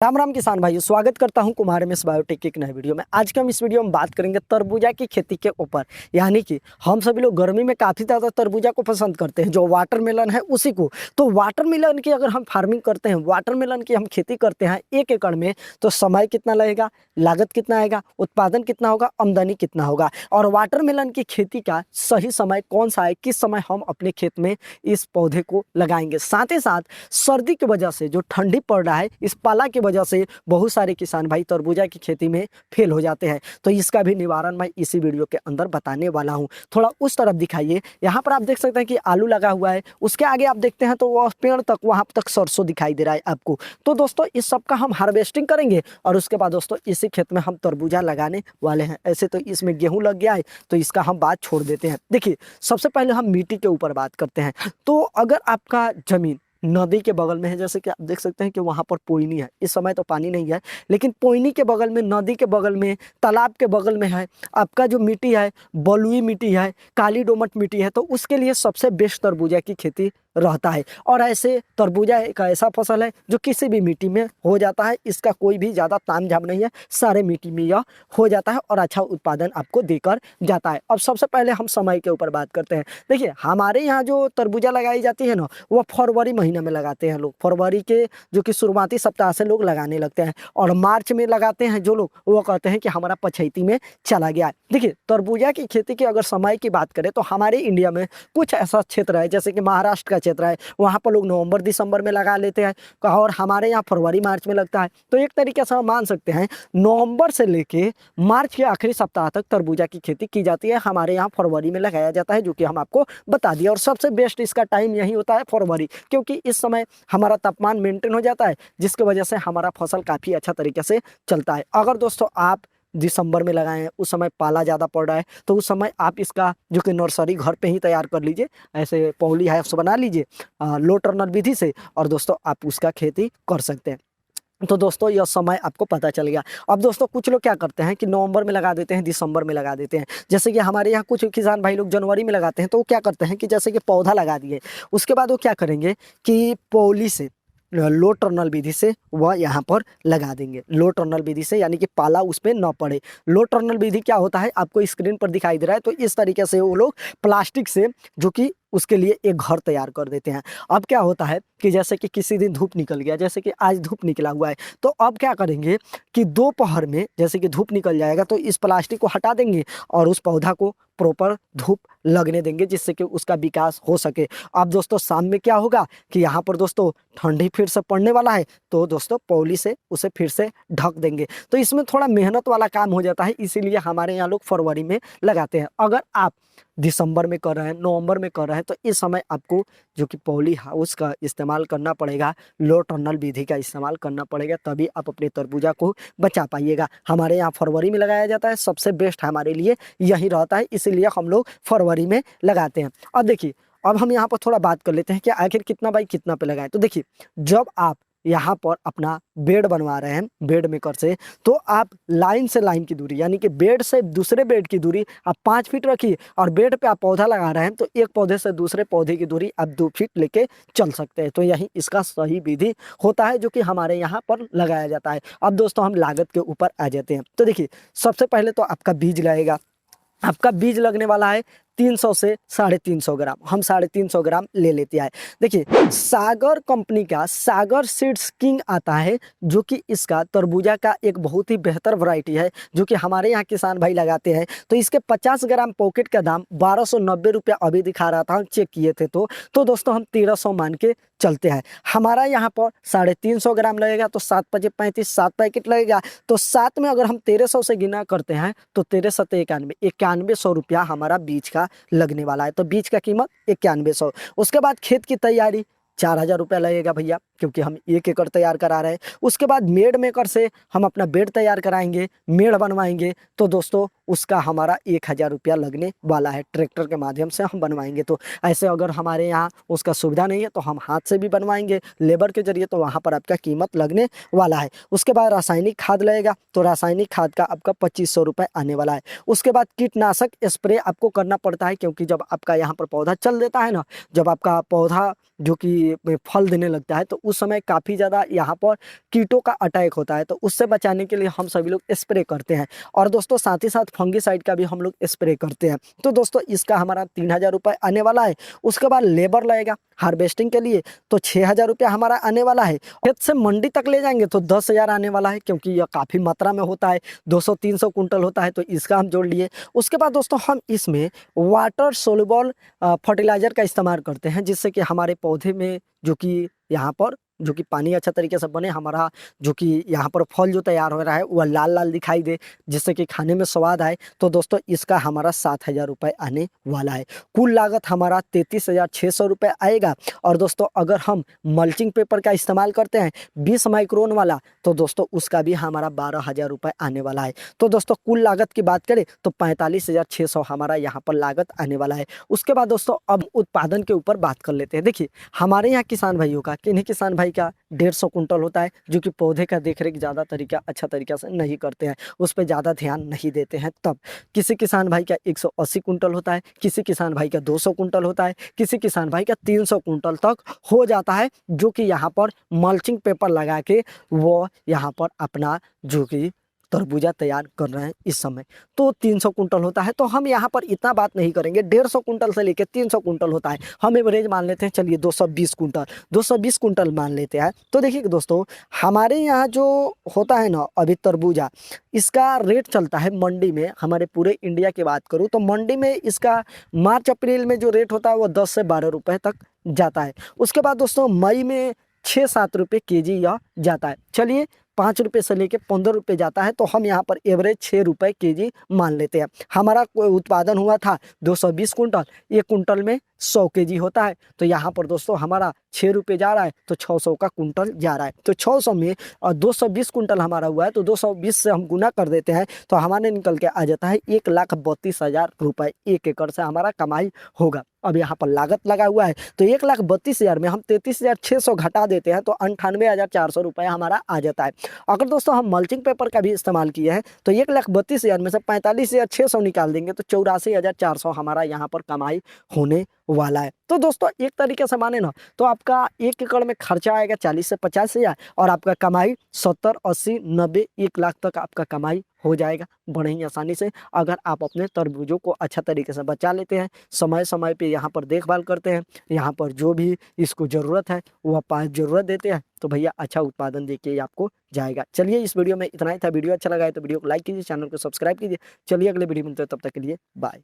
राम राम किसान भाइयों, स्वागत करता हूं कुमार एमएस बायोटेक के एक नए वीडियो में। आज के हम इस वीडियो में बात करेंगे तरबूजा की खेती के ऊपर। यानी कि हम सभी लोग गर्मी में काफ़ी ज़्यादा तरबूजा को पसंद करते हैं, जो वाटरमेलन है उसी को। तो वाटरमेलन की अगर हम फार्मिंग करते हैं, वाटरमेलन की हम खेती करते हैं 1 एकड़ में, तो समय कितना लगेगा, लागत कितना आएगा, उत्पादन कितना होगा, आमदनी कितना होगा, और वाटरमेलन की खेती का सही समय कौन सा है, किस समय हम अपने खेत में इस पौधे को लगाएंगे। साथ ही साथ सर्दी की वजह से जो ठंडी पड़ रहा है, इस पाला की वजह से बहुत सारे किसान भाई तरबूजा की खेती में फेल हो जाते हैं। तो इसका भी निवारण मैं इसी वीडियो के अंदर बताने वाला हूं। थोड़ा उस तरफ दिखाइए। यहाँ पर आप देख सकते हैं कि आलू लगा हुआ है, उसके आगे आप देखते हैं तो वह पेड़ तक, वहां तक सरसों दिखाई दे रहा है आपको। तो दोस्तों इस सब का हम हार्वेस्टिंग करेंगे और उसके बाद दोस्तों इसी खेत में हम तरबूजा लगाने वाले हैं। ऐसे तो इसमें गेहूं लग गया है, तो इसका हम बात छोड़ देते हैं। देखिए, सबसे पहले हम मिट्टी के ऊपर बात करते हैं। तो अगर आपका जमीन नदी के बगल में है, जैसे कि आप देख सकते हैं कि वहाँ पर पोइनी है, इस समय तो पानी नहीं है, लेकिन पोइनी के बगल में, नदी के बगल में, तालाब के बगल में है, आपका जो मिट्टी है बलुई मिट्टी है, काली दोमट मिट्टी है, तो उसके लिए सबसे बेस्ट तरबूजा की खेती रहता है। और ऐसे तरबूजा एक ऐसा फसल है जो किसी भी मिट्टी में हो जाता है, इसका कोई भी ज़्यादा तामझाम नहीं है, सारे मिट्टी में यह हो जाता है और अच्छा उत्पादन आपको देकर जाता है। अब सबसे पहले हम समय के ऊपर बात करते हैं। देखिए, हमारे यहाँ जो तरबूजा लगाई जाती है ना, वो फरवरी महीने में लगाते हैं लोग। फरवरी के जो कि शुरुआती सप्ताह से लोग लगाने लगते हैं, और मार्च में लगाते हैं जो लोग, वो कहते हैं कि हमारा पछैती में चला गया है। देखिए, तरबूजा की खेती की अगर समय की बात करें तो हमारे इंडिया में कुछ ऐसा क्षेत्र है, जैसे कि महाराष्ट्र का क्षेत्र है, वहाँ पर लोग नवंबर दिसंबर में लगा लेते हैं, और हमारे यहाँ फरवरी मार्च में लगता है। तो एक तरीके से हम मान सकते हैं नवंबर से लेके मार्च के आखिरी सप्ताह तक तरबूजा की खेती की जाती है। हमारे यहाँ फरवरी में लगाया जाता है, जो कि हम आपको बता दिया। और सबसे बेस्ट इसका टाइम यही होता है फरवरी, क्योंकि इस समय हमारा तापमान मेंटेन हो जाता है, जिसकी वजह से हमारा फसल काफ़ी अच्छा तरीके से चलता है। अगर दोस्तों आप दिसंबर में लगाए हैं, उस समय पाला ज़्यादा पड़ रहा है, तो उस समय आप इसका जो कि नर्सरी घर पे ही तैयार कर लीजिए, ऐसे पॉली हाउस बना लीजिए लो टर्नर विधि से, और दोस्तों आप उसका खेती कर सकते हैं। तो दोस्तों यह समय आपको पता चल गया। अब दोस्तों कुछ लोग क्या करते हैं कि नवंबर में लगा देते हैं, दिसंबर में लगा देते हैं। जैसे कि हमारे यहाँ कुछ किसान भाई लोग जनवरी में लगाते हैं, तो वो क्या करते हैं कि जैसे कि पौधा लगा दिए, उसके बाद वो क्या करेंगे कि पॉली से, लो टर्नल विधि से वह यहाँ पर लगा देंगे। लो टर्नल विधि से, यानी कि पाला उस पर न पड़े। लो टर्नल विधि क्या होता है आपको स्क्रीन पर दिखाई दे रहा है। तो इस तरीके से वो लोग प्लास्टिक से, जो कि उसके लिए एक घर तैयार कर देते हैं। अब क्या होता है कि जैसे कि किसी दिन धूप निकल गया, जैसे कि आज धूप निकला हुआ है, तो अब क्या करेंगे कि दोपहर में जैसे कि धूप निकल जाएगा, तो इस प्लास्टिक को हटा देंगे और उस पौधा को प्रॉपर धूप लगने देंगे, जिससे कि उसका विकास हो सके। अब दोस्तों शाम में क्या होगा कि यहाँ पर दोस्तों ठंडी फिर से पड़ने वाला है, तो दोस्तों पॉली से उसे फिर से ढक देंगे। तो इसमें थोड़ा मेहनत वाला काम हो जाता है, इसीलिए हमारे यहाँ लोग फरवरी में लगाते हैं। अगर आप दिसंबर में कर रहे हैं, नवंबर में कर रहे हैं, तो इस समय आपको जो कि पॉली हाउस का इस्तेमाल करना पड़ेगा, लो टर्नल विधि का इस्तेमाल करना पड़ेगा, तभी आप अपने तरबूजा को बचा पाइएगा। हमारे यहाँ फरवरी में लगाया जाता है, सबसे बेस्ट हमारे लिए यही रहता है, इसीलिए हम लोग फरवरी में लगाते हैं। अब देखिए, अब हम यहाँ पर थोड़ा बात कर लेते हैं कि आखिर कितना बाई कितना पे लगाएं। तो देखिए, जब आप यहाँ पर अपना बेड बनवा रहे हैं बेड मेकर से, तो आप लाइन से लाइन की दूरी, यानी कि बेड से दूसरे बेड की दूरी आप 5 फीट रखिए, और बेड पे आप पौधा लगा रहे हैं तो एक पौधे से दूसरे पौधे की दूरी आप 2 फीट लेके चल सकते हैं। तो यही इसका सही विधि होता है, जो कि हमारे यहाँ पर लगाया जाता है। अब दोस्तों हम लागत के ऊपर आ जाते हैं। तो देखिए, सबसे पहले तो आपका बीज लगेगा। आपका बीज लगने वाला है 300 से 350 ग्राम। हम 350 ग्राम ले लेते हैं। देखिए, सागर कंपनी का सागर सीड्स किंग आता है, जो कि इसका तरबूजा का एक बहुत ही बेहतर वैरायटी है, जो कि हमारे यहाँ किसान भाई लगाते हैं। तो इसके 50 ग्राम पॉकेट का दाम 1290 रुपया अभी दिखा रहा था, हम चेक किए थे। तो दोस्तों हम 1300 मान के चलते हैं। हमारा यहाँ पर 350 ग्राम लगेगा, तो 7 पचे 35, 7 पैकेट लगेगा। तो 7 में अगर हम 1300 से गिना करते हैं, तो 13 सत्ते 91, 9100 रुपया हमारा बीज का लगने वाला है। तो बीज का कीमत 9100। उसके बाद खेत की तैयारी 4000 रुपया लगेगा भैया, क्योंकि हम 1 एकड़ तैयार करा रहे हैं। उसके बाद मेड़ मेकर से हम अपना बेड तैयार कराएंगे, मेड़ बनवाएंगे, तो दोस्तों उसका हमारा 1000 रुपया लगने वाला है। ट्रैक्टर के माध्यम से हम बनवाएंगे। तो ऐसे अगर हमारे यहाँ उसका सुविधा नहीं है, तो हम हाथ से भी बनवाएंगे लेबर के जरिए, तो वहाँ पर आपका कीमत लगने वाला है। उसके बाद रासायनिक खाद लगेगा, तो रासायनिक खाद का आपका 2500 रुपये आने वाला है। उसके बाद कीटनाशक स्प्रे आपको करना पड़ता है, क्योंकि जब आपका यहाँ पर पौधा चल देता है ना, जब आपका पौधा जो कि फल देने लगता है तो उस समय काफ़ी ज़्यादा यहाँ पर कीटों का अटैक होता है, तो उससे बचाने के लिए हम सभी लोग स्प्रे करते हैं। और दोस्तों साथ ही साथ फंगिसाइड का भी हम लोग स्प्रे करते हैं। तो दोस्तों इसका हमारा 3000 रुपये आने वाला है। उसके बाद लेबर लगेगा हार्वेस्टिंग के लिए तो 6000 रुपया हमारा आने वाला है। खेत से मंडी तक ले जाएंगे तो 10,000 आने वाला है, क्योंकि यह काफ़ी मात्रा में होता है, 200-300 कुंटल होता है, तो इसका हम जोड़ लिए। उसके बाद दोस्तों हम इसमें वाटर सोल्यूबल फर्टिलाइज़र का इस्तेमाल करते हैं, जिससे कि हमारे पौधे में जो कि यहाँ पर जो कि पानी अच्छा तरीके से बने, हमारा जो कि यहाँ पर फल जो तैयार हो रहा है वह लाल लाल दिखाई दे, जिससे कि खाने में स्वाद आए। तो दोस्तों इसका हमारा 7,000 रुपये आने वाला है। कुल लागत हमारा 33,600 रुपये आएगा। और दोस्तों अगर हम मल्चिंग पेपर का इस्तेमाल करते हैं 20 माइक्रोन वाला, तो दोस्तों उसका भी हमारा 12,000 रुपये आने वाला है। तो दोस्तों कुल लागत की बात करें तो 45,600 हमारा यहाँ पर लागत आने वाला है। उसके बाद दोस्तों अब उत्पादन के ऊपर बात कर लेते हैं। देखिए हमारे यहाँ किसान भाइयों का, किन्हीं किसान भाई का 150 कुंटल होता है, जो कि पौधे का देखरेख ज़्यादा अच्छा तरीका से नहीं करते हैं, उस पर ज़्यादा ध्यान नहीं देते हैं। तब किसी किसान भाई का 180 कुंटल होता है, किसी किसान भाई का 200 कुंटल होता है, किसी किसान भाई का 300 कुंटल तक हो जाता है, जो कि यहाँ पर मल्चिंग पेपर लगा के वो यहाँ पर अपना जो कि तरबूजा तैयार कर रहे हैं इस समय। तो 300 कुंटल होता है, तो हम यहाँ पर इतना बात नहीं करेंगे, 150 कुंटल से लेकर 300 कुंटल होता है, हम एवरेज मान लेते हैं, चलिए 220 कुंटल मान लेते हैं। तो देखिए दोस्तों हमारे यहाँ जो होता है ना अभी तरबूजा, इसका रेट चलता है मंडी में, हमारे पूरे इंडिया की बात करूँ तो मंडी में इसका मार्च अप्रैल में जो रेट होता है वो 10 से 12 रुपये तक जाता है। उसके बाद दोस्तों मई में 6-7 रुपये केजी यह जाता है, चलिए 5 रुपये से लेके 15 रुपये जाता है, तो हम यहाँ पर एवरेज 6 रुपये केजी मान लेते हैं। हमारा उत्पादन हुआ था 220 कुंटल, एक कुंटल में 100 केजी होता है, तो यहाँ पर दोस्तों हमारा 6 रुपये जा रहा है, तो 600 का कुंटल जा रहा है। तो 600 में 220 कुंटल हमारा हुआ है, तो 220 से हम गुना कर देते हैं, तो हमारे निकल के आ जाता है 1,32,000 रुपये 1 एकड़ से हमारा कमाई होगा। अब यहाँ पर लागत लगा हुआ है, तो 1,32,000 में हम 33,600 घटा देते हैं, तो 98,400 रुपये हमारा आ जाता है। अगर दोस्तों हम मल्चिंग पेपर का भी इस्तेमाल किए हैं तो 1,32,000 में से 45,600 निकाल देंगे, तो 84,400 हमारा यहाँ पर कमाई होने वाला है। तो दोस्तों एक तरीके से माने ना तो आपका 1 एकड़ में खर्चा आएगा 40 से 50,000, और आपका कमाई 70, 80, 90, 1 लाख तक आपका कमाई हो जाएगा बड़े ही आसानी से, अगर आप अपने तरबूजों को अच्छा तरीके से बचा लेते हैं, समय समय पे यहाँ पर देखभाल करते हैं, यहाँ पर जो भी इसको ज़रूरत है वह पास ज़रूरत देते हैं, तो भैया अच्छा उत्पादन देके ही आपको जाएगा। चलिए इस वीडियो में इतना ही था। वीडियो अच्छा लगा है तो वीडियो को लाइक कीजिए, चैनल को सब्सक्राइब कीजिए। चलिए अगले वीडियो में मिलते हैं, तब तक के लिए बाय।